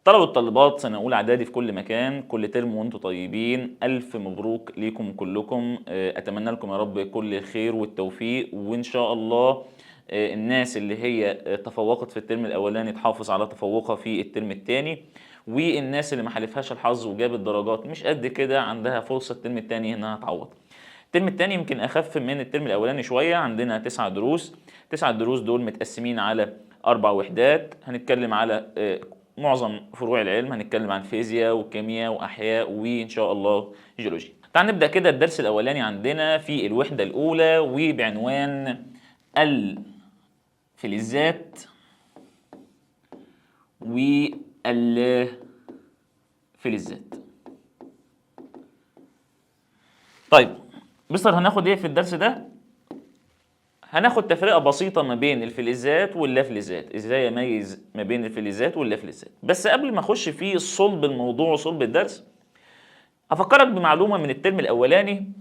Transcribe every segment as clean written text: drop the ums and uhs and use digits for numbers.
طلبة والطالبات سنة أولى إعدادي في كل مكان، كل ترم وأنتم طيبين، ألف مبروك ليكم كلكم. أتمنى لكم يا رب كل الخير والتوفيق، وإن شاء الله الناس اللي هي تفوقت في الترم الأولاني تحافظ على تفوقها في الترم الثاني، والناس اللي ما حالفهاش الحظ وجابت درجات مش قد كده عندها فرصة الترم الثاني إنها تعوض. الترم الثاني يمكن أخف من الترم الأولاني شوية، عندنا 9 دروس. 9 دروس دول متقسمين على 4 وحدات، هنتكلم على معظم فروع العلم، هنتكلم عن فيزياء وكيمياء وأحياء وإن شاء الله جيولوجيا. تعال نبدأ كده. الدرس الأولاني عندنا في الوحدة الأولى وبعنوان الفلزات والفلزات. طيب مستر هناخد ايه في الدرس ده؟ هناخد تفرقة بسيطة ما بين الفلزات واللافلزات، ازاي اميز ما بين الفلزات واللافلزات. بس قبل ما اخش في صلب الموضوع وصلب الدرس، هفكرك بمعلومة من الترم الاولاني.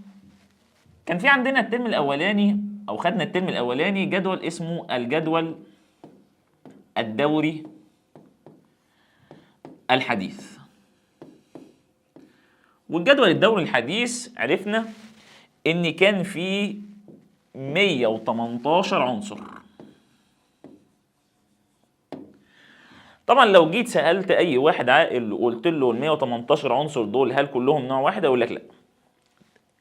كان في عندنا الترم الاولاني او خدنا الترم الاولاني جدول اسمه الجدول الدوري الحديث. والجدول الدوري الحديث عرفنا ان كان فيه 118 عنصر. طبعا لو جيت سألت اي واحد عاقل وقلت له ال 118 عنصر دول هل كلهم نوع واحد، اقول لك لا.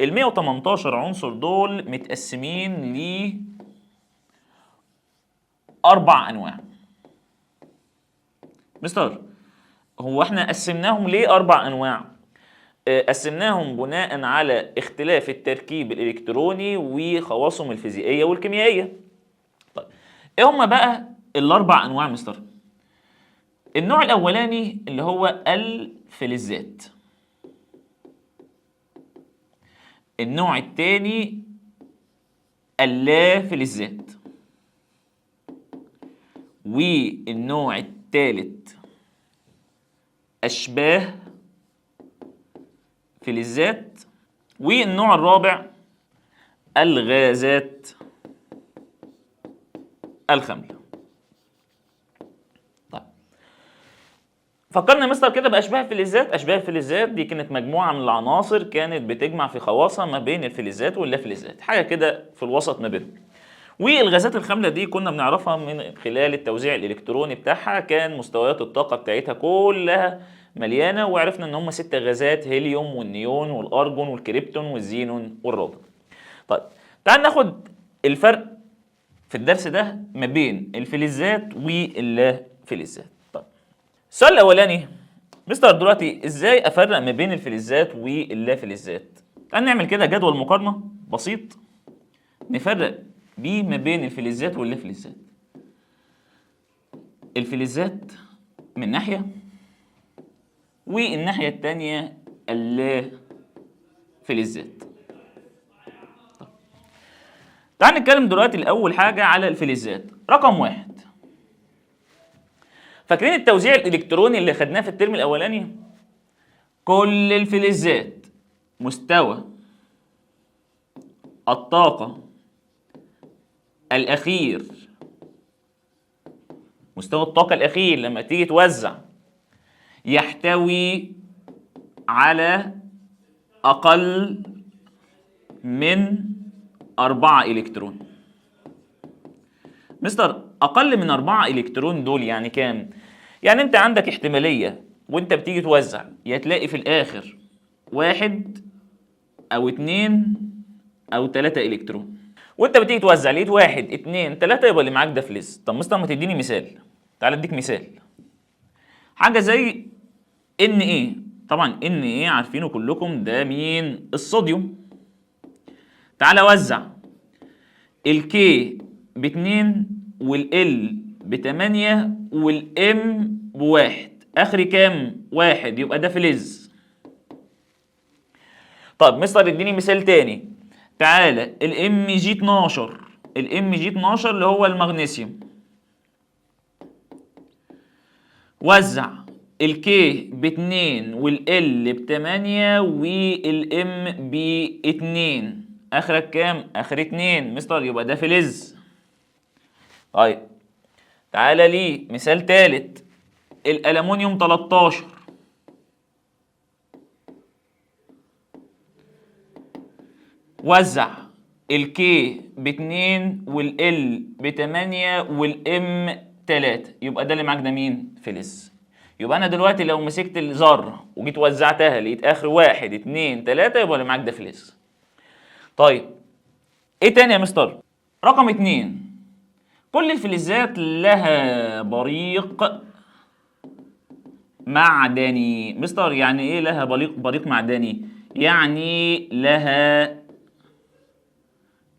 ال 118 عنصر دول متقسمين ل 4 انواع. مستر هو احنا قسمناهم ليه 4 انواع؟ قسمناهم بناء على اختلاف التركيب الالكتروني وخواصهم الفيزيائيه والكيميائيه. طيب ايه هما بقى الاربع انواع مستر؟ النوع الاولاني اللي هو الفلزات، النوع الثاني اللافلزات، والنوع الثالث اشباه فلزات، والنوع الرابع الغازات الخامله. طيب فكرنا مستر كده باشباه الفلزات. اشباه الفلزات دي كانت مجموعه من العناصر كانت بتجمع في خواصها ما بين الفلزات واللافلزات، حاجه كده في الوسط ما بينهم. والغازات الخامله دي كنا بنعرفها من خلال التوزيع الالكتروني بتاعها، كان مستويات الطاقه بتاعتها كلها مليانه، وعرفنا ان هم 6 غازات: هيليوم والنيون والارجون والكريبتون والزينون والرادون. طيب تعال ناخد الفرق في الدرس ده ما بين الفلزات واللافلزات. طيب السؤال الاولاني، مستر دلوقتي ازاي افرق ما بين الفلزات واللافلزات؟ تعال نعمل كده جدول مقارنه بسيط نفرق بيه ما بين الفلزات واللافلزات. الفلزات من ناحيه والناحيه الثانيه اللافلزات. تعال نتكلم دلوقتي الأول حاجة على الفلزات. رقم 1، فاكرين التوزيع الإلكتروني اللي خدناه في الترم الأولاني؟ كل الفلزات مستوى الطاقة الأخير، مستوى الطاقة الأخير لما تيجي توزع يحتوي على أقل من 4 إلكترون. مستر أقل من 4 إلكترون دول يعني كام؟ يعني أنت عندك احتمالية وأنت بتيجي توزع يا تلاقي في الآخر 1 أو 2 أو 3 إلكترون. وأنت بتيجي توزع لقيت 1 2 3 يبقى اللي معاك ده فلز. طب مستر ما تديني مثال؟ تعال أديك مثال. حاجة زي Na. طبعا Na عارفينه كلكم، ده مين؟ الصوديوم. تعال وزع الكي ب2 والال ب8 والام ب1، اخري كام؟ 1، يبقى ده فلز. طب مستر اديني مثال تاني. تعالى الام جي 12، الام جي 12 اللي هو المغنيسيوم، وزع الكي ب2 والال ب8 والام ب2، اخرك كام؟ اخر 2 مستر، يبقى ده فلز. طيب تعالى لي مثال تالت. الألمونيوم 13. وزع الكي ب2 والال ب8 والام 3، يبقى ده اللي معاك ده مين؟ فلز. يبقى انا دلوقتي لو مسكت الذره وجيت وزعتها لقيت اخر 1 2 3، يبقى اللي معاك ده فلز. طيب ايه تاني يا مستر؟ رقم 2، كل الفلزات لها بريق معدني. مستر يعني ايه لها بريق معدني؟ يعني لها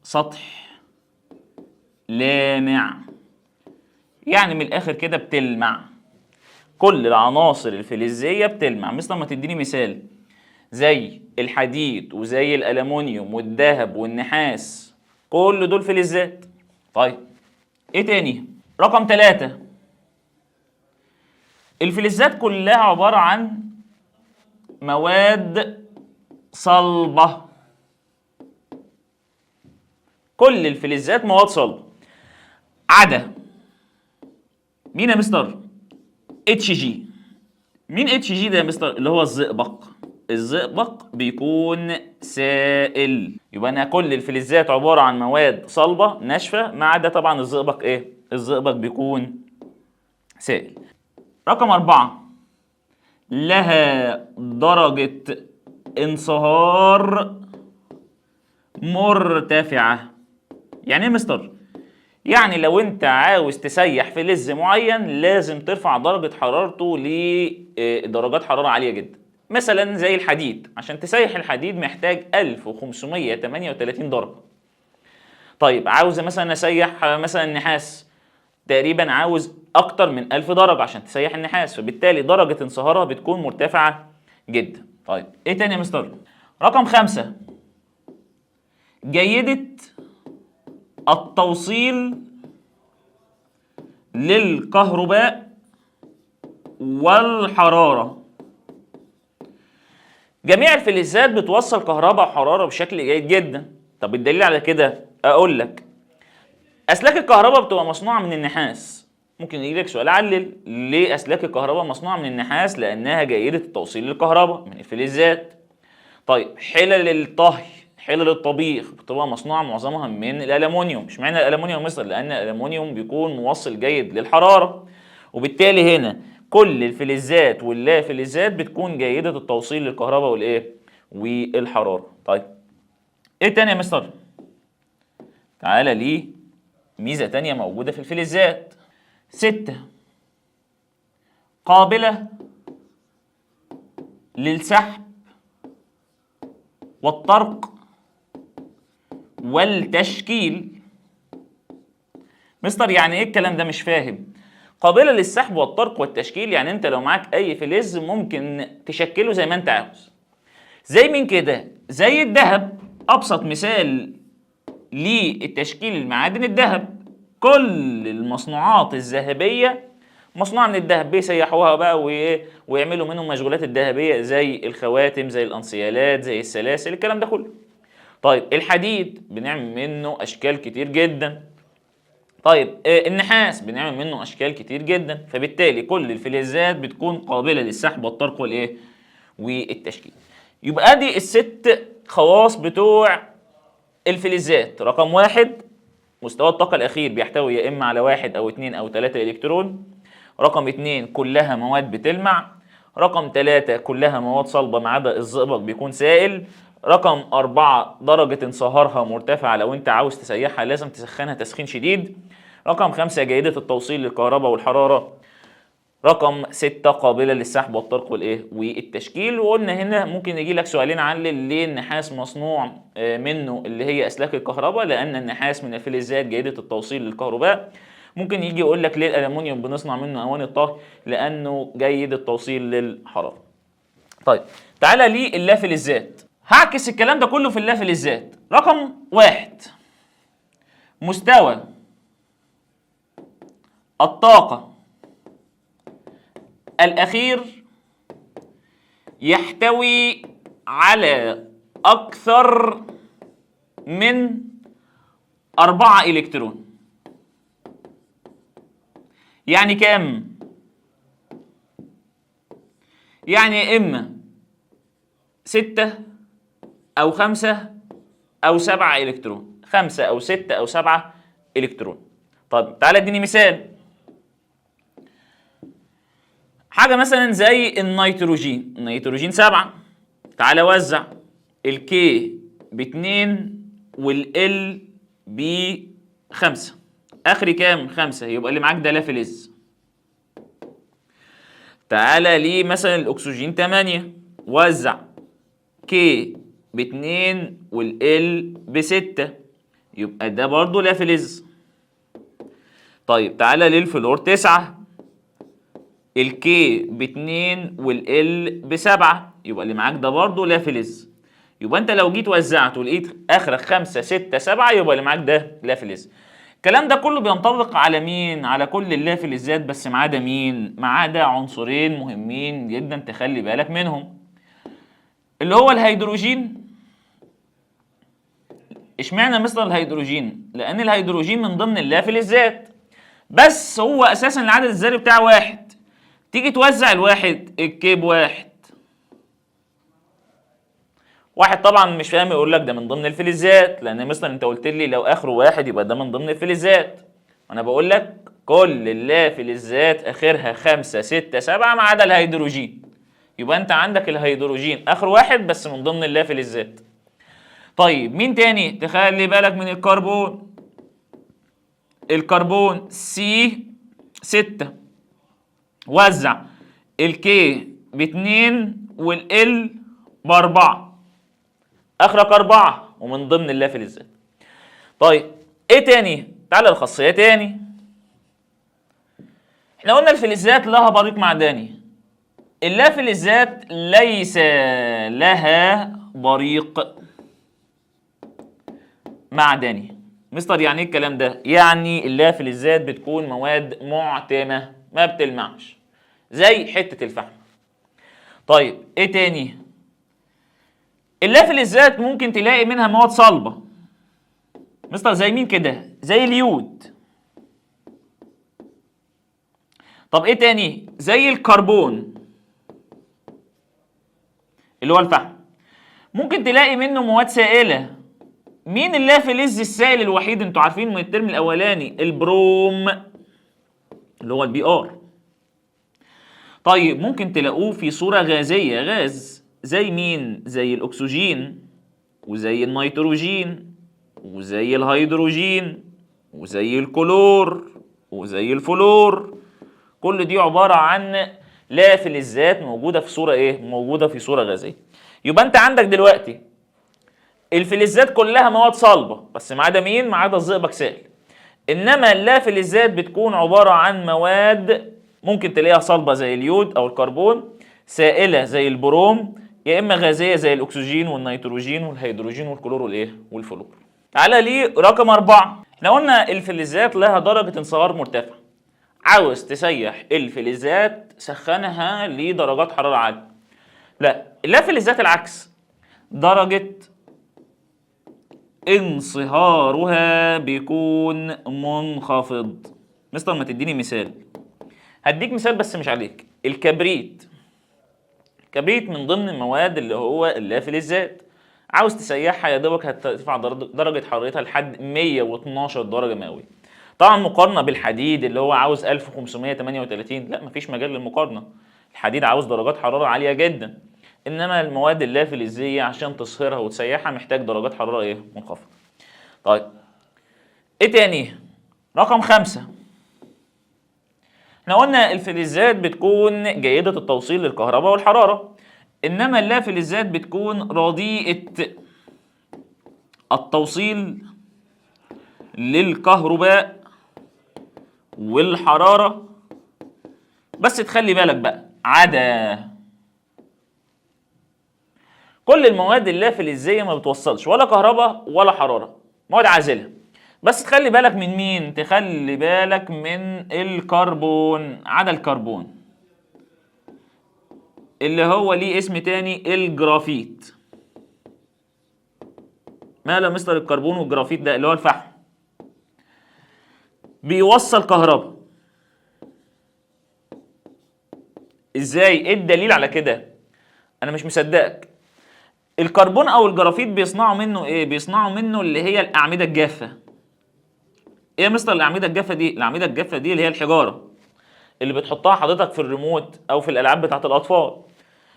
سطح لامع، يعني من الاخر كده بتلمع. كل العناصر الفلزيه بتلمع. مثل ما تديني مثال زي الحديد وزي الالومنيوم والذهب والنحاس، كل دول فلزات. طيب ايه تاني؟ رقم 3، الفلزات كلها عباره عن مواد صلبه. كل الفلزات مواد صلبه عدا مين يا مستر؟ اتش جي. مين اتش جي ده يا مستر؟ اللي هو الزئبق. الزئبق بيكون سائل. يبقى انا كل الفلزات عباره عن مواد صلبه ناشفه ما عدا طبعا الزئبق. ايه؟ الزئبق بيكون سائل. رقم 4، لها درجه انصهار مرتفعه. يعني ايه يا مستر؟ يعني لو انت عاوز تسيح فلز معين لازم ترفع درجة حرارته لدرجات حرارة عالية جدا. مثلا زي الحديد، عشان تسيح الحديد محتاج 1538 درجة. طيب عاوز مثلا اسيح مثلا النحاس، تقريبا عاوز اكتر من 1000 درجة عشان تسيح النحاس، فبالتالي درجة انصهارها بتكون مرتفعة جدا. طيب ايه تاني يا مستر؟ رقم 5، جيدة التوصيل للكهرباء والحرارة. جميع الفلزات بتوصل كهرباء وحرارة بشكل جيد جدا. طب الدليل على كده اقول لك، اسلاك الكهرباء بتبقى مصنوعة من النحاس. ممكن يجي لك سؤال علل ليه اسلاك الكهرباء مصنوعة من النحاس؟ لانها جيدة التوصيل للكهرباء من الفلزات. طيب حلل الطهي، حلل الطبيخ بتبقى مصنوعة معظمها من الالومنيوم. اشمعنى الالومنيوم مثلا؟ لان الالومنيوم بيكون موصل جيد للحرارة، وبالتالي هنا كل الفلزات واللا فلزات بتكون جيدة التوصيل للكهرباء والايه؟ والحرارة. طيب ايه تاني يا مستر؟ تعالى ليه ميزة تانية موجودة في الفلزات. 6، قابلة للسحب والطرق والتشكيل. مستر يعني ايه الكلام ده؟ مش فاهم. قابلة للسحب والطرق والتشكيل يعني انت لو معاك اي فلز ممكن تشكله زي ما انت عاوز. زي مين كده؟ زي الذهب. ابسط مثال للتشكيل المعادن الذهب. كل المصنوعات الذهبية مصنوعة من الذهب، بيسيحوها بقى ويعملوا منهم مشغولات الذهبية زي الخواتم زي الانسيالات زي السلاسل، الكلام ده كله. طيب الحديد بنعمل منه اشكال كتير جدا. طيب النحاس بنعمل منه اشكال كتير جدا. فبالتالي كل الفلزات بتكون قابله للسحب والطرق والايه؟ والتشكيل. يبقى دي الست خواص بتوع الفلزات. رقم 1، مستوى الطاقه الاخير بيحتوي يا اما على 1 او 2 او 3 الكترون. رقم 2، كلها مواد بتلمع. رقم 3، كلها مواد صلبه ما عدا الزئبق بيكون سائل. رقم 4، درجة انصهارها مرتفعة، لو انت عاوز تسيحها لازم تسخنها تسخين شديد. رقم 5، جيدة التوصيل للكهرباء والحرارة. رقم 6، قابلة للسحب والطرق والايه؟ والتشكيل. وقلنا هنا ممكن يجي لك سؤالين علل ليه النحاس مصنوع منه اللي هي اسلاك الكهرباء؟ لان النحاس من الفلزات جيدة التوصيل للكهرباء. ممكن يجي يقول لك ليه الالومنيوم بنصنع منه اواني الطهي؟ لانه جيد التوصيل للحرارة. طيب تعالى للافلزات. هعكس الكلام ده كله في اللافلزات. رقم 1، مستوى الطاقة الأخير يحتوي على أكثر من 4 إلكترون. يعني كام؟ يعني يا اما 6 او 5 او 7 الكترون، 5 او 6 او 7 الكترون. طب تعالى اديني مثال، حاجه مثلا زي النيتروجين. النيتروجين 7، تعالى وزع الكي ب2 والال ب5، اخري كام؟ 5، يبقى اللي معاك ده لا فلز. تعالى ليه مثلا الاكسجين 8، وزع كي ب2 والال ب6، يبقى ده برضو لا فلز. طيب تعالى للفلور 9، الكي ب2 والال ب7، يبقى اللي معاك ده برضو لا فلز. يبقى انت لو جيت وزعت ولقيت اخرك 5 6 7، يبقى اللي معاك ده لا فلز. الكلام ده كله بينطبق على مين؟ على كل اللا فلزات، بس ما عدا مين؟ ما عدا عنصرين مهمين جدا تخلي بالك منهم، اللي هو الهيدروجين. اشمعنى مثل الهيدروجين؟ لان الهيدروجين من ضمن اللا فلزات، بس هو اساسا العدد الذري بتاعه 1. تيجي توزع الواحد، الكيب واحد طبعا مش فاهم، يقول لك ده من ضمن الفلزات، لان مثلا انت قلت لي لو اخره 1 يبقى ده من ضمن الفلزات. وانا بقول لك كل اللا فلزات اخرها 5 6 7 ما عدا الهيدروجين. يبقى انت عندك الهيدروجين اخره 1 بس من ضمن اللا فلزات. طيب مين تاني؟ تخلي بالك من الكربون. الكربون سي 6، وزع الكي ب2 والال ب4، اخرك 4 ومن ضمن اللا فلزات. طيب ايه تاني؟ تعالى الخاصيه تاني. احنا قلنا الفلزات لها بريق معدني، اللا فلزات ليس لها بريق معدني. مستر يعني ايه الكلام ده؟ يعني اللا فلزات بتكون مواد معتمه ما بتلمعش زي حته الفحم. طيب ايه تاني؟ اللا فلزات ممكن تلاقي منها مواد صلبه. مستر زي مين كده؟ زي اليود. طب ايه تاني؟ زي الكربون اللي هو الفحم. ممكن تلاقي منه مواد سائله. مين اللا فلز السائل الوحيد انتوا عارفين من الترم الاولاني؟ البروم اللي هو البي ار. طيب ممكن تلاقوه في صوره غازيه، غاز زي مين؟ زي الاكسجين وزي النيتروجين وزي الهيدروجين وزي الكلور وزي الفلور. كل دي عباره عن لا فلزات موجوده في صوره ايه؟ موجوده في صوره غازيه. يبقى انت عندك دلوقتي الفلزات كلها مواد صلبه، بس ما عدا مين؟ ما عدا الزئبق سائل. انما اللا فلزات بتكون عباره عن مواد ممكن تلاقيها صلبه زي اليود او الكربون، سائله زي البروم، يا اما غازيه زي الاكسجين والنيتروجين والهيدروجين والكلور والايه؟ والفلور. تعالى ليه رقم 4. احنا قلنا الفلزات لها درجه انصهار مرتفعه. عاوز تسيح الفلزات سخنها لدرجات حراره عاليه. لا، اللا فلزات العكس، درجه انصهارها بيكون منخفض. مستر ما تديني مثال؟ هديك مثال بس مش عليك. الكبريت، الكبريت من ضمن المواد اللي هو اللا فلزات. عاوز تسيحها يا دوبك هترفع درجه حرارتها لحد 112 درجه مئويه. طبعا مقارنه بالحديد اللي هو عاوز 1538، لا مفيش مجال للمقارنه. الحديد عاوز درجات حراره عاليه جدا، انما المواد اللافلزيه عشان تصهرها وتسيحها محتاج درجات حراره ايه؟ منخفضه. طيب ايه تاني؟ رقم 5. احنا قلنا الفلزات بتكون جيدة التوصيل للكهرباء والحرارة، انما اللافلزات بتكون رديئة التوصيل للكهرباء والحرارة. بس تخلي بالك بقى، عدا كل المواد اللافلزية ما بتوصلش ولا كهرباء ولا حرارة، مواد عازلة. بس تخلي بالك من مين؟ تخلي بالك من الكربون، عدا الكربون اللي هو ليه اسم تاني، الجرافيت. ماله مستر الكربون والجرافيت ده؟ اللي هو الفحم، بيوصل كهرباء ازاي؟ ايه الدليل على كده؟ انا مش مصدقك. الكربون او الجرافيت بيصنعوا منه ايه؟ بيصنعوا منه اللي هي الاعمده الجافه. ايه يا مستر الاعمده الجافه دي؟ الاعمده الجافه دي اللي هي الحجاره اللي بتحطها حضرتك في الريموت او في الالعاب بتاعت الاطفال.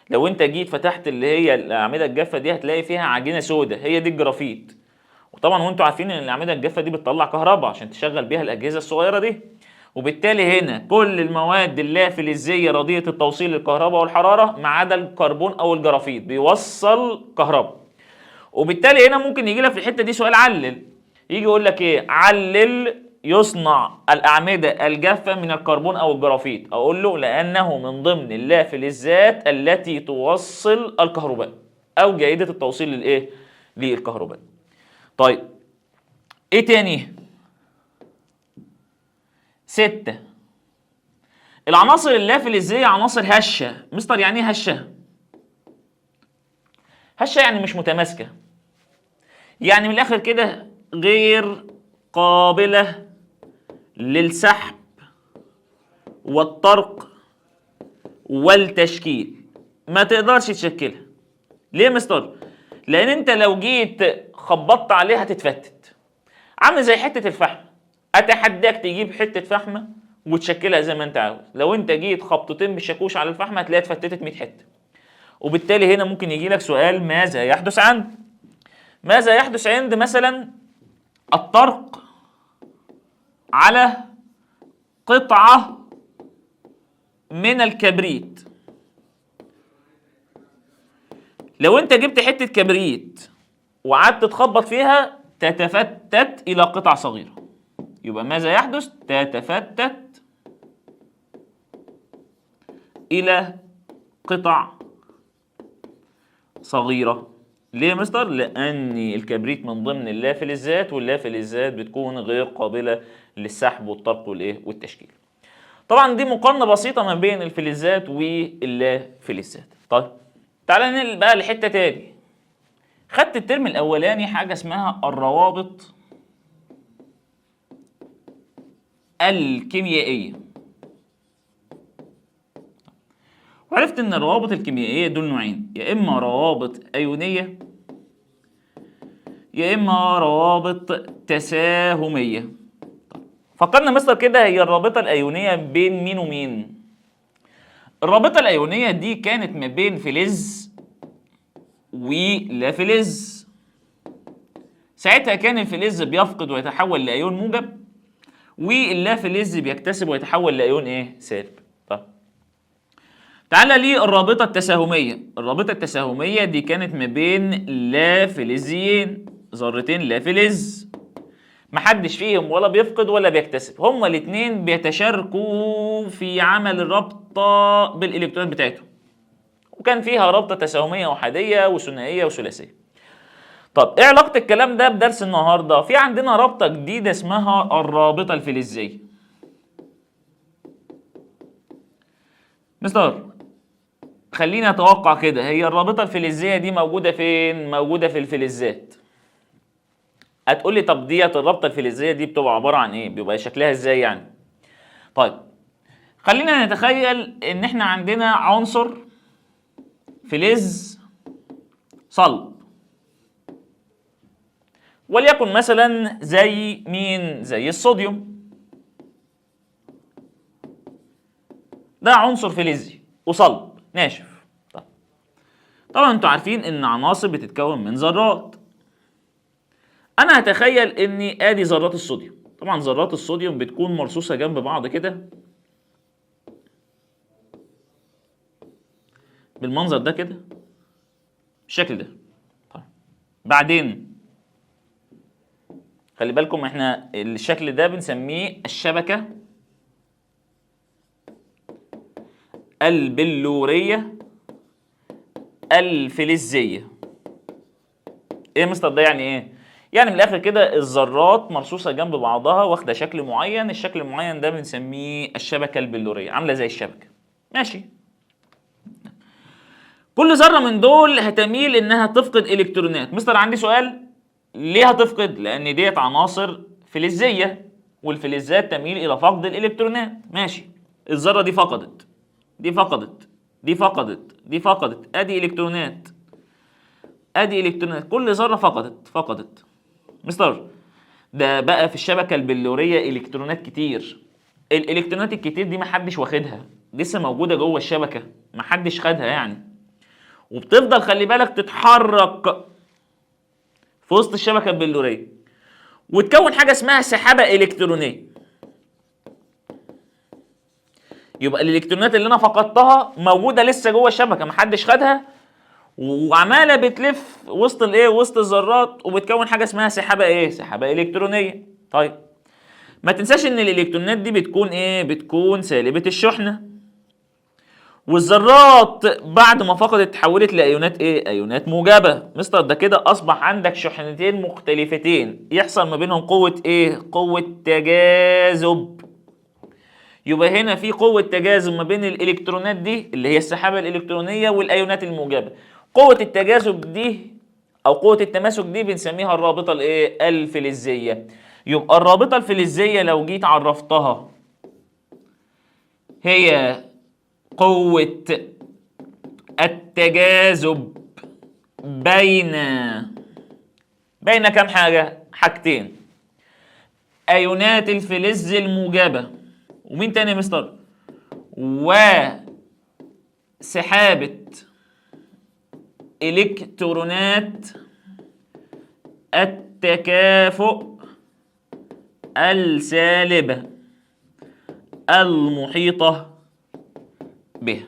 لو انت جيت فتحت اللي هي الاعمده الجافه دي هتلاقي فيها عجينه سوداء، هي دي الجرافيت. وطبعا وانتوا عارفين ان الاعمده الجافه دي بتطلع كهرباء عشان تشغل بيها الاجهزه الصغيره دي. وبالتالي هنا كل المواد اللافلزيه رديئه التوصيل للكهرباء والحراره ما عدا الكربون او الجرافيت بيوصل كهرباء. وبالتالي هنا ممكن يجي لك في الحته دي سؤال علل. يجي يقول لك ايه؟ علل يصنع الاعمده الجافه من الكربون او الجرافيت. اقول له لانه من ضمن اللافلزات التي توصل الكهرباء او جيده التوصيل للايه؟ للكهرباء. طيب ايه تاني؟ 6. العناصر اللافلزيه عناصر هشه. مستر يعني ايه هشه؟ هشه يعني مش متماسكه، يعني من الاخر كده غير قابله للسحب والطرق والتشكيل. ما تقدرش تشكلها. ليه يا مستر؟ لان انت لو جيت خبطت عليها هتتفتت، عامل زي حته الفحم. اتحداك تجيب حته فحمه وتشكلها زي ما انت عاوز، لو انت جيت خبطتين بالشاكوش على الفحمه هتلاقيها اتفتتت 100 حته. وبالتالي هنا ممكن يجي لك سؤال ماذا يحدث ماذا يحدث عند مثلا الطرق على قطعه من الكبريت. لو انت جبت حته كبريت وقعدت تخبط فيها تتفتت الى قطع صغيره. يبقى ماذا يحدث؟ تتفتت الى قطع صغيره. ليه يا مستر؟ لان الكبريت من ضمن اللافلزات، واللافلزات بتكون غير قابله للسحب والطرق والايه؟ والتشكيل. طبعا دي مقارنه بسيطه ما بين الفلزات واللافلزات. طيب تعالى ننقل بقى لحته تاني. خدت الترم الاولاني حاجه اسمها الروابط الكيميائيه، وعرفت ان الروابط الكيميائيه دول نوعين، يا اما روابط ايونيه يا اما روابط تساهميه. فكرنا مستر كده، هي الرابطه الايونيه بين مين ومين؟ الرابطه الايونيه دي كانت ما بين فلز ولا فلز. ساعتها كان الفلز بيفقد ويتحول لايون موجب، واللافلز بيكتسب ويتحول لايون ايه؟ سالب. طب تعالى للرابطه التساهميه. الرابطه التساهميه دي كانت ما بين لافلزيين، ذرتين لافلز، محدش فيهم ولا بيفقد ولا بيكتسب، هما الاثنين بيتشاركوا في عمل الرابطه بالالكترونات بتاعتهم، وكان فيها رابطه تساهميه احاديه وثنائيه وثلاثيه. طب ايه علاقه الكلام ده بدرس النهارده؟ في عندنا رابطه جديده اسمها الرابطه الفلزيه. مستر خليني اتوقع كده، هي الرابطه الفلزيه دي موجوده فين؟ موجوده في الفلزات. هتقولي طب ديت الرابطه الفلزيه دي بتبقى عباره عن ايه؟ بيبقى شكلها ازاي يعني؟ طيب خلينا نتخيل ان احنا عندنا عنصر فلز صلب، وليكن مثلا زي مين؟ زي الصوديوم. ده عنصر فلزي وصلب ناشف. طبعا انتوا عارفين ان عناصر بتتكون من ذرات. انا هتخيل اني ادي ذرات الصوديوم. طبعا ذرات الصوديوم بتكون مرصوصه جنب بعض كده بالمنظر ده كده، بالشكل ده. طيب بعدين خلي بالكم احنا الشكل ده بنسميه الشبكه البلوريه الفلزيه. ايه يا مستر ده يعني ايه؟ يعني من الاخر كده الذرات مرصوصه جنب بعضها واخده شكل معين، الشكل المعين ده بنسميه الشبكه البلوريه، عامله زي الشبكه. ماشي. كل ذره من دول هتميل انها تفقد الكترونات. مستر عندي سؤال، ليه هتفقد؟ لان ديت عناصر فلزيه، والفلزات تميل الى فقد الالكترونات. ماشي. الذره دي فقدت، دي فقدت، دي فقدت، دي فقدت، ادي الكترونات، ادي الكترونات، كل ذره فقدت. مستر ده بقى في الشبكه البلوريه الكترونات كتير. الالكترونات الكتير دي محدش واخدها، لسه موجوده جوه الشبكه، محدش خدها يعني، وبتفضل خلي بالك تتحرك في وسط الشبكه البلوريه وتكون حاجه اسمها سحابه الكترونيه. يبقى الالكترونات اللي انا فقدتها موجوده لسه جوه الشبكه، محدش خدها، وعماله بتلف وسط الايه، وسط الذرات، وبتكون حاجه اسمها سحابه ايه، سحابه الكترونيه. طيب ما تنساش ان الالكترونات دي بتكون ايه، بتكون سالبه الشحنه، والذرات بعد ما فقدت اتحولت لايونات ايه، ايونات موجبه. مستر ده كده اصبح عندك شحنتين مختلفتين يحصل ما بينهم قوه ايه، قوه تجاذب. يبقى هنا في قوه تجاذب ما بين الالكترونات دي اللي هي السحابه الالكترونيه والايونات الموجبه. قوه التجاذب دي او قوه التماسك دي بنسميها الرابطه الايه، الفلزيه. يبقى الرابطه الفلزيه لو جيت عرفتها هي قوة التجاذب بين كام حاجة؟ حاجتين، أيونات الفلز الموجبة، ومين تاني يا مستر؟ وسحابة إلكترونات التكافؤ السالبة المحيطة بها.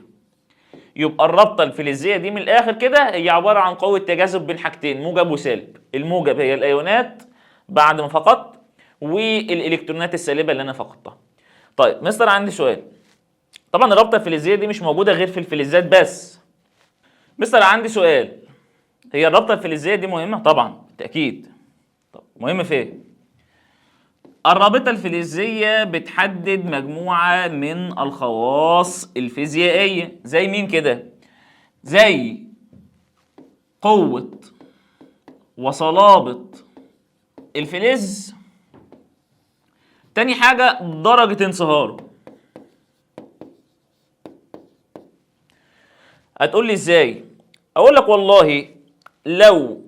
يبقى الرابطه الفلزيه دي من الاخر كده هي عباره عن قوه تجاذب بين حاجتين، موجب وسالب. الموجب هي الايونات بعد ما فقدت، والالكترونات السالبه اللي انا فقدتها. طيب مستر عندي سؤال، طبعا الرابطه الفلزيه دي مش موجوده غير في الفلزات بس. مستر عندي سؤال، هي الرابطه الفلزيه دي مهمه؟ طبعا بالتاكيد. طب مهمه في ايه؟ الرابطة الفلزية بتحدد مجموعة من الخواص الفيزيائية، زي مين كده؟ زي قوة وصلابة الفلز، تاني حاجة درجة انصهاره. هتقول لي ازاي؟ اقول لك والله لو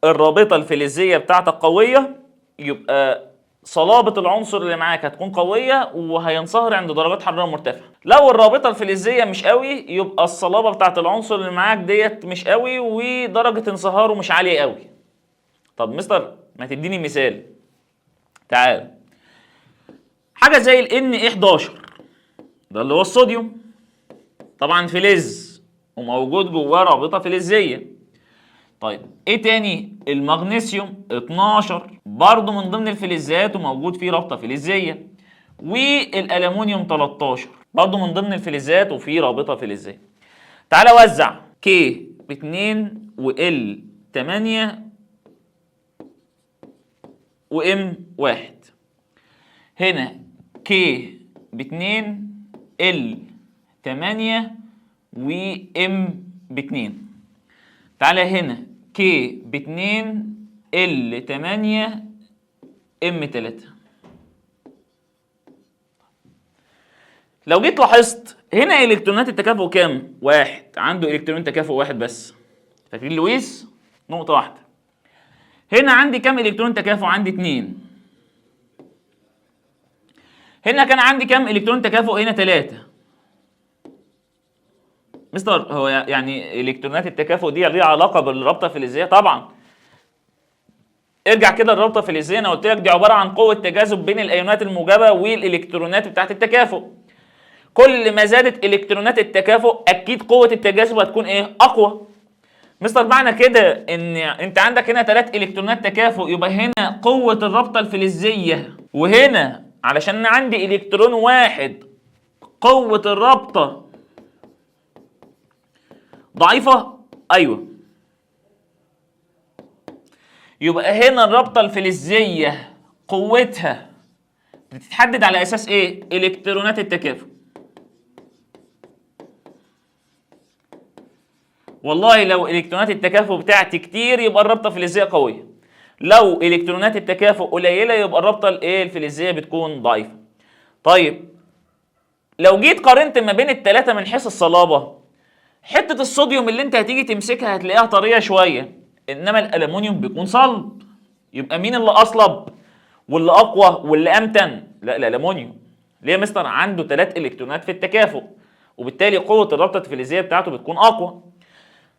الرابطة الفلزية بتاعتك قوية يبقى صلابة العنصر اللي معاك هتكون قوية وهينصهر عند درجات حرارة مرتفعة. لو الرابطة الفلزية مش قوي يبقى الصلابة بتاعت العنصر اللي معاك ديت مش قوي ودرجة انصهاره مش عالية قوي. طب مستر ما تديني مثال. تعال، حاجة زي ال Na11 ده اللي هو الصوديوم، طبعا فلز وموجود جواه رابطة فلزية. طيب ايه تاني؟ المغنيسيوم 12 برضه من ضمن الفلزات وموجود فيه رابطه فلزيه، والالومنيوم 13 برضه من ضمن الفلزات وفيه رابطه فلزيه. تعالى وزع كي ب2 وال 8 وام 1. هنا كي ب2 ال 8 وام ب2. تعالى هنا كي ب2 ال 8 ام 3. لو جيت لاحظت هنا الكترونات التكافؤ كام؟ واحد، عنده الكترون تكافؤ واحد بس. فاكرين لويس؟ نقطة واحدة. هنا عندي كام الكترون تكافؤ؟ عندي 2. هنا كان عندي كام الكترون تكافؤ؟ هنا 3. مستر هو يعني الكترونات التكافؤ دي ليها علاقه بالرابطه الفلزيه؟ طبعا. ارجع كده الرابطه الفلزيه انا قلت لك دي عباره عن قوه تجاذب بين الايونات الموجبه والالكترونات بتاعت التكافؤ. كل ما زادت الكترونات التكافؤ اكيد قوه التجاذب هتكون ايه؟ اقوى. مستر معنى كده ان انت عندك هنا 3 الكترونات تكافؤ يبقى هنا قوه الرابطه الفلزيه، وهنا علشان عندي الكترون واحد قوه الرابطه ضعيفة؟ أيوة. يبقى هنا الرابطة الفلزية قوتها بتتحدد على أساس إيه؟ إلكترونات التكافؤ. والله لو إلكترونات التكافؤ بتاعتي كتير يبقى الرابطة الفلزية قوية. لو إلكترونات التكافؤ قليلة يبقى الرابطة الإيه؟ الفلزية بتكون ضعيفة. طيب لو جيت قارنت ما بين الثلاثة من حيث الصلابة، حته الصوديوم اللي انت هتيجي تمسكها هتلاقيها طريه شويه، انما الالومنيوم بيكون صلب. يبقى مين اللي اصلب واللي اقوى واللي امتن؟ لا، الالومنيوم. ليه يا مستر؟ عنده 3 الكترونات في التكافؤ، وبالتالي قوه الرابطه الفلزيه بتاعته بتكون اقوى.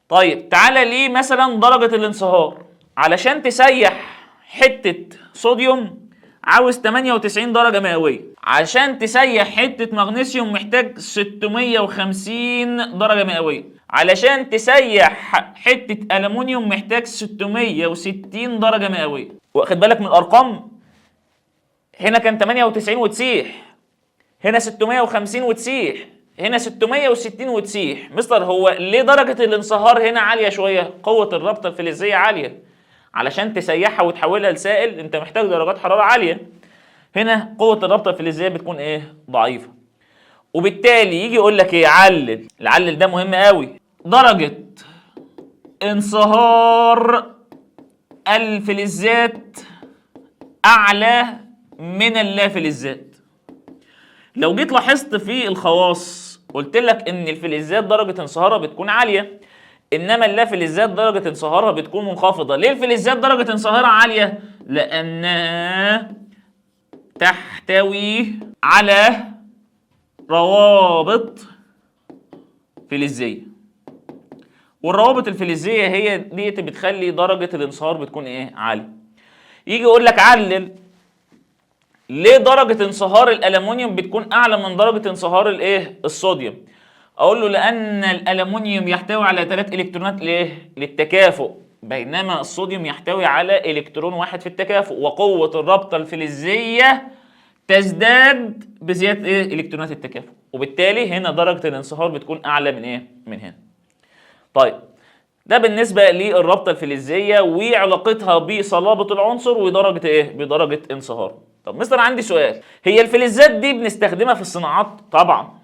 طيب تعالى ليه مثلا درجه الانصهار. علشان تسيح حته صوديوم عاوز 98 درجه مئويه، عشان تسيح حته مغنيسيوم محتاج 650 درجه مئويه، علشان تسيح حته الومنيوم محتاج 660 درجه مئويه. واخد بالك من الارقام؟ هنا كان 98 وتسيح، هنا 650 وتسيح، هنا 660 وتسيح. مستر هو ليه درجة الانصهار هنا عالية شوية؟ قوة الرابطة الفلزية عالية، علشان تسيحها وتحولها لسائل انت محتاج درجات حرارة عالية. هنا قوة الرابطة الفلزية بتكون ايه؟ ضعيفة. وبالتالي يجي يقول لك ايه؟ علل. العلل ده مهم قوي. درجة انصهار الفلزات اعلى من اللافلزات. لو جيت لاحظت في الخواص قلت لك ان الفلزات درجه انصهارها بتكون عاليه، انما اللافلزات درجه انصهارها بتكون منخفضه. ليه الفلزات درجه انصهارها عاليه؟ لانها تحتوي على روابط فلزيه، والروابط الفلزيه هي دي بتخلي درجه الانصهار بتكون ايه؟ عاليه. يجي يقول لك علل ليه درجة انصهار الألمونيوم بتكون أعلى من درجة انصهار الإيه؟ الصوديوم. أقول له لأن الألمونيوم يحتوي على 3 إلكترونات لإيه؟ للتكافؤ، بينما الصوديوم يحتوي على إلكترون واحد في التكافؤ، وقوة الرابطة الفلزية تزداد بزيادة إيه؟ إلكترونات التكافؤ، وبالتالي هنا درجة الانصهار بتكون أعلى من إيه؟ من هنا. طيب ده بالنسبة للرابطة الفلزية وعلاقتها بصلابة العنصر ودرجة إيه؟ بدرجة انصهاره. طب مستر عندي سؤال، هي الفلزات دي بنستخدمها في الصناعات؟ طبعا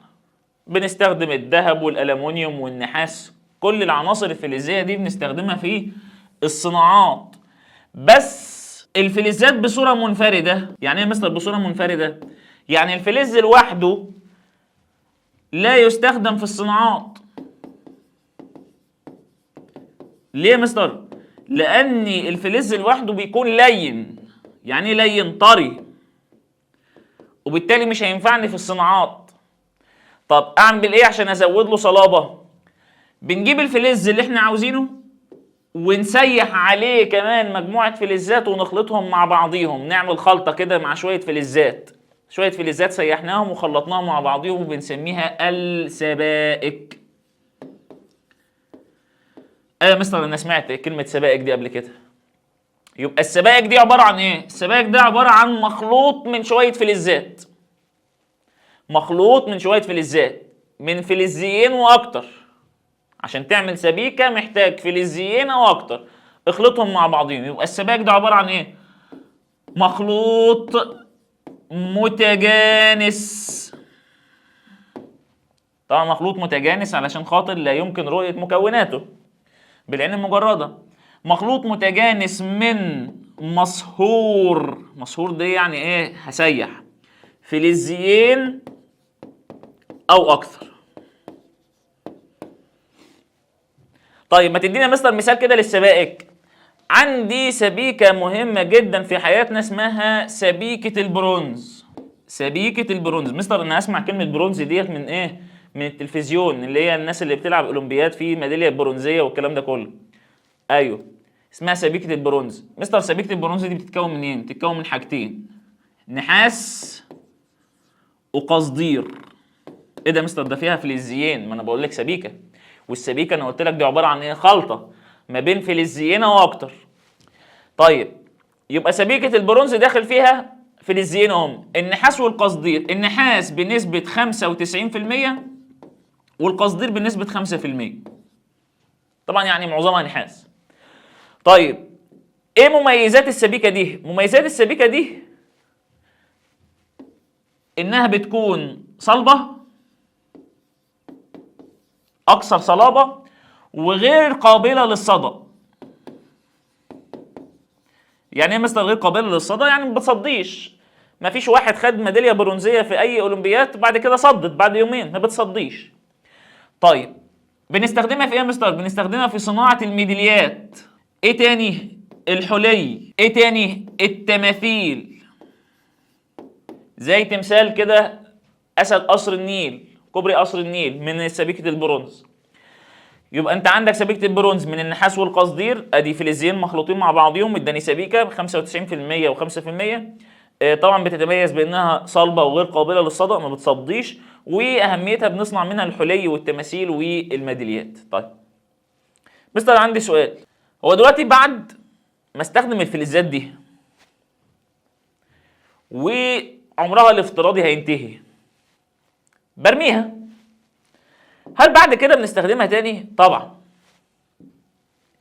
بنستخدم الذهب والألمونيوم والنحاس، كل العناصر الفلزية دي بنستخدمها في الصناعات. بس الفلزات بصورة منفردة. يعني ايه مستر بصورة منفردة؟ يعني الفلز لوحده لا يستخدم في الصناعات. ليه يا مستر؟ لأن الفلز لوحده بيكون لين. يعني لين؟ طري، وبالتالي مش هينفعني في الصناعات. طب اعمل ايه عشان ازود له صلابه؟ بنجيب الفلز اللي احنا عاوزينه ونسيح عليه كمان مجموعه فلزات ونخلطهم مع بعضيهم، نعمل خلطه كده مع شويه فلزات. شويه فلزات سيحناهم وخلطناهم مع بعضيهم وبنسميها السبائك. ايه يا مستر انا سمعت كلمه سبائك دي قبل كده. يبقى السبائك دي عباره عن ايه؟ السبائك ده عباره عن مخلوط من شويه فلزات، مخلوط من شويه فلزات، من فلزيين واكتر. عشان تعمل سبيكه محتاج فلزيين او اكتر، اخلطهم مع بعضهم. يبقى السبائك ده عباره عن ايه؟ مخلوط متجانس. طبعا مخلوط متجانس علشان خاطر لا يمكن رؤيه مكوناته بالعين المجرده. مخلوط متجانس من مصهور. مصهور دي يعني ايه؟ هسيح فلزيين او اكثر. طيب ما تدينا مستر مثال كده للسبائك. عندي سبيكة مهمة جدا في حياتنا اسمها سبيكة البرونز. سبيكة البرونز. مستر انا اسمع كلمة برونز ديت من ايه؟ من التلفزيون، اللي هي الناس اللي بتلعب اولمبياد في ميدالية برونزية والكلام ده كله. ايوه اسمها سبيكة البرونز. مستر سبيكة البرونز دي بتتكون من ايه؟ بتتكون من حاجتين، نحاس وقصدير. ايه ده مستر؟ ده فيها فلزيين. ما انا بقول لك سبيكة، والسبيكة انا قلت لك دي عبارة عن ايه؟ خلطة ما بين فلزيين واكتر. طيب يبقى سبيكة البرونز داخل فيها فلزيين هم، النحاس والقصدير. النحاس بنسبة 95% والقصدير بنسبة 5%. طبعا يعني معظمها نحاس. طيب ايه مميزات السبيكة دي؟ مميزات السبيكة دي انها بتكون صلبة، اكثر صلابة، وغير قابلة للصدى. يعني ايه مثلا غير قابله للصدى؟ يعني ما بتصديش. ما فيش واحد خد ميداليه برونزيه في اي اولمبياد بعد كده صدت بعد يومين، ما بتصديش. طيب بنستخدمها في ايه يا مستر؟ بنستخدمها في صناعة الميداليات. ايه تاني؟ الحلي. ايه تاني؟ التماثيل، زي تمثال كده اسد قصر النيل، كوبري قصر النيل من سبيكة البرونز. يبقى انت عندك سبيكة البرونز من النحاس والقصدير، ادي فلزين مخلوطين مع بعضهم اداني سبيكة 95% و5%. طبعا بتتميز بانها صلبة وغير قابلة للصدأ، ما بتصديش، واهميتها بنصنع منها الحلي والتماثيل والميداليات. طيب مستر عندي سؤال، هو دلوقتي بعد ما استخدم الفلزات دي وعمرها الافتراضي هينتهي برميها، هل بعد كده بنستخدمها تاني؟ طبعا.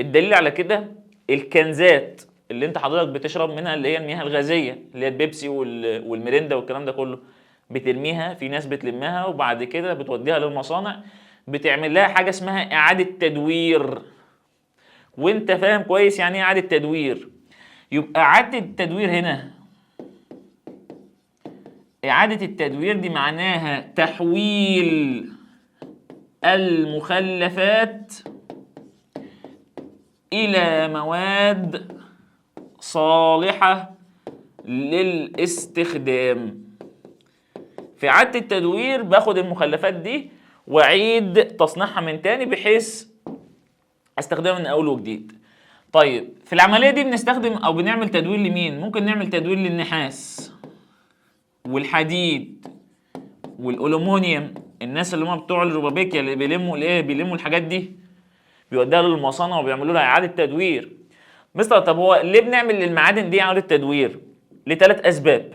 الدليل على كده الكنزات اللي انت حضرتك بتشرب منها، اللي هي المياه الغازيه، اللي هي البيبسي والميريندا والكلام ده كله، بترميها، في ناس بتلمها وبعد كده بتوديها للمصانع، بتعمل لها حاجه اسمها اعاده تدوير. وانت فاهم كويس يعني ايه اعاده تدوير. يبقى اعاده التدوير هنا، اعاده التدوير دي معناها تحويل المخلفات إلى مواد صالحة للاستخدام. في إعادة التدوير باخد المخلفات دي وأعيد تصنيعها من تاني بحيث استخدمها من أول وجديد. طيب في العملية دي بنستخدم أو بنعمل تدوير لمين؟ ممكن نعمل تدوير للنحاس والحديد والألومنيوم. الناس اللي هم بتوع الروبابيكيا اللي بيلموا الايه، بيلموا الحاجات دي بيوديها للمصانع وبيعملوا لها إعادة تدوير. مستر طب هو ليه بنعمل للمعادن دي إعادة تدوير؟ لثلاث أسباب.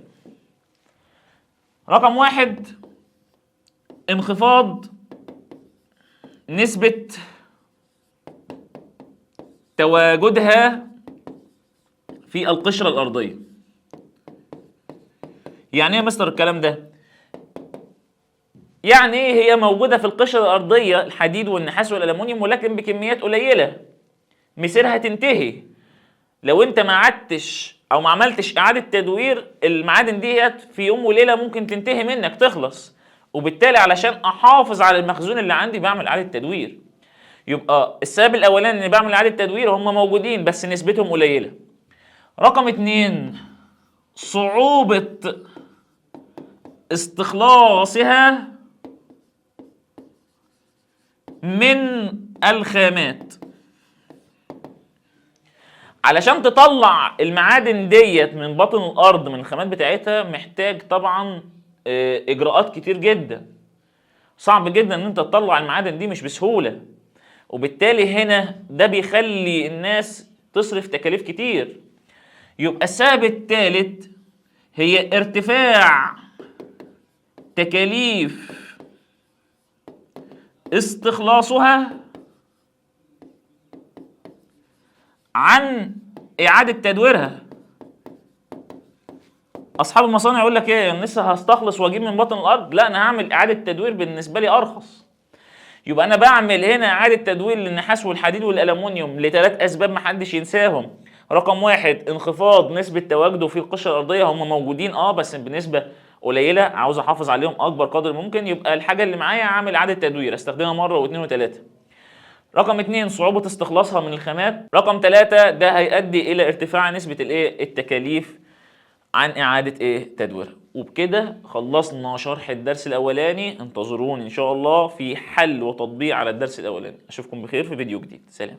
رقم واحد، انخفاض نسبة تواجدها في القشرة الأرضية. يعني ايه يا مستر الكلام ده؟ يعني ايه هي موجودة في القشرة الأرضية الحديد والنحاس والألمونيوم ولكن بكميات قليلة، مصيرها تنتهي. لو انت ما عدتش او ما عملتش اعاده تدوير المعادن ديت في يوم وليله ممكن تنتهي منك، تخلص. وبالتالي علشان احافظ على المخزون اللي عندي بعمل اعاده تدوير. يبقى السبب الاولاني اني بعمل اعاده تدوير، هم موجودين بس نسبتهم قليله. رقم اتنين، صعوبه استخلاصها من الخامات. علشان تطلع المعادن ديت من باطن الارض من الخامات بتاعتها محتاج طبعا اجراءات كتير جدا. صعب جدا ان انت تطلع المعادن دي، مش بسهولة. وبالتالي هنا ده بيخلي الناس تصرف تكاليف كتير. يبقى السبب الثالث هي ارتفاع تكاليف استخلاصها عن إعادة تدويرها. أصحاب المصانع يقول لك إيه، أنا لسه هستخلص وأجيب من بطن الأرض؟ لا، أنا هعمل إعادة تدوير بالنسبة لي أرخص. يبقى أنا بعمل هنا إعادة تدوير للنحاس والحديد والألمونيوم لثلاث أسباب محدش ينساهم. رقم واحد، انخفاض نسبة تواجده في القشرة الأرضية. هم موجودين بس بنسبة قليلة، عاوز أحافظ عليهم أكبر قدر ممكن. يبقى الحاجة اللي معايا عامل إعادة تدوير أستخدمها مرة واثنين وثلاثة. رقم اتنين، صعوبة استخلاصها من الخامات. رقم ثلاثة، ده هيؤدي إلى ارتفاع نسبة التكاليف عن إعادة تدويرها. وبكده خلصنا شرح الدرس الأولاني. انتظروني إن شاء الله في حل وتطبيق على الدرس الأولاني. أشوفكم بخير في فيديو جديد. سلام.